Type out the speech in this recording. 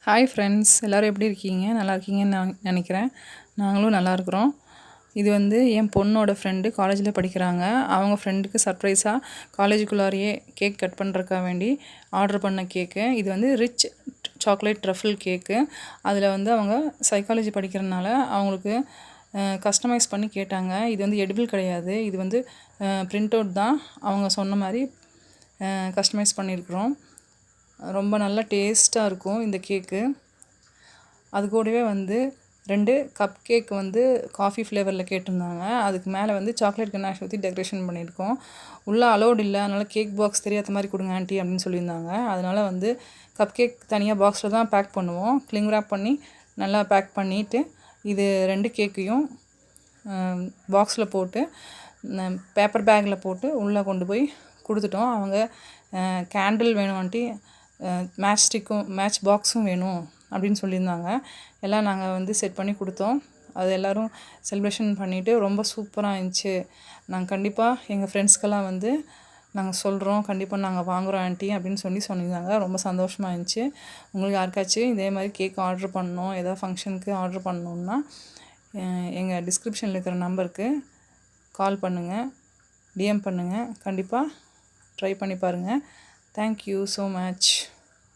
Hi friends, எல்லோரும் எப்படி இருக்கீங்க? நல்லா இருக்கீங்கன்னு நான் நினைக்கிறேன். நாங்களும் நல்லா இருக்கிறோம். இது வந்து என் பொண்ணோட ஃப்ரெண்டு காலேஜில் படிக்கிறாங்க. அவங்க ஃப்ரெண்டுக்கு சர்ப்ரைஸாக காலேஜுக்குள்ளாரையே கேக் கட் பண்ணுறதுக்காக வேண்டி ஆர்டர் பண்ண கேக்கு. இது வந்து ரிச் சாக்லேட் ட்ரஃபிள் கேக்கு. அதில் வந்து அவங்க சைக்காலஜி படிக்கிறதுனால அவங்களுக்கு கஸ்டமைஸ் பண்ணி கேட்டாங்க. இது வந்து எடிபிள் கிடையாது, இது வந்து பிரிண்ட் அவுட் தான். அவங்க சொன்ன மாதிரி கஸ்டமைஸ் பண்ணியிருக்கிறோம். ரொம்ப நல்லா டேஸ்ட்டாக இருக்கும் இந்த கேக்கு. அது கூடவே வந்து 2 கப் கேக் வந்து காஃபி ஃப்ளேவரில் கேட்டிருந்தாங்க. அதுக்கு மேலே வந்து சாக்லேட் கனாஷ் ஊற்றி டெக்கரேஷன் பண்ணியிருக்கோம். உள்ளே அலோடு இல்லை, அதனால் கேக் பாக்ஸ் தெரியாத மாதிரி கொடுங்க ஆண்டி அப்படின்னு சொல்லியிருந்தாங்க. அதனால் வந்து கப் கேக் தனியாக பாக்ஸில் தான் பேக் பண்ணுவோம். கிளிங் ரேப் பண்ணி நல்லா பேக் பண்ணிவிட்டு இது 2 கேக்கையும் பாக்ஸில் போட்டு பேப்பர் பேக்கில் போட்டு உள்ளே கொண்டு போய் கொடுத்துட்டோம். அவங்க கேண்டில் வேணும் ஆண்டி, மேட்ச் பாக்ஸும் வேணும் அப்படின்னு சொல்லியிருந்தாங்க. எல்லாம் நாங்கள் வந்து செட் பண்ணி கொடுத்தோம். அது எல்லோரும் செலிப்ரேஷன் பண்ணிவிட்டு ரொம்ப சூப்பராக இருந்துச்சு. நாங்கள் கண்டிப்பாக எங்கள் ஃப்ரெண்ட்ஸ்க்கெல்லாம் வந்து நாங்கள் சொல்கிறோம், கண்டிப்பாக நாங்கள் வாங்குகிறோம் ஆண்டி அப்படின்னு சொல்லியிருந்தாங்க. ரொம்ப சந்தோஷமாக இருந்துச்சு. உங்களுக்கு யாருக்காச்சும் இதே மாதிரி கேக் ஆர்டர் பண்ணணும், ஏதாவது ஃபங்க்ஷனுக்கு ஆர்டர் பண்ணணுன்னா எங்கள் டிஸ்கிரிப்ஷனில் இருக்கிற நம்பருக்கு கால் பண்ணுங்கள், டிஎம் பண்ணுங்கள். கண்டிப்பாக ட்ரை பண்ணி பாருங்கள். Thank you so much.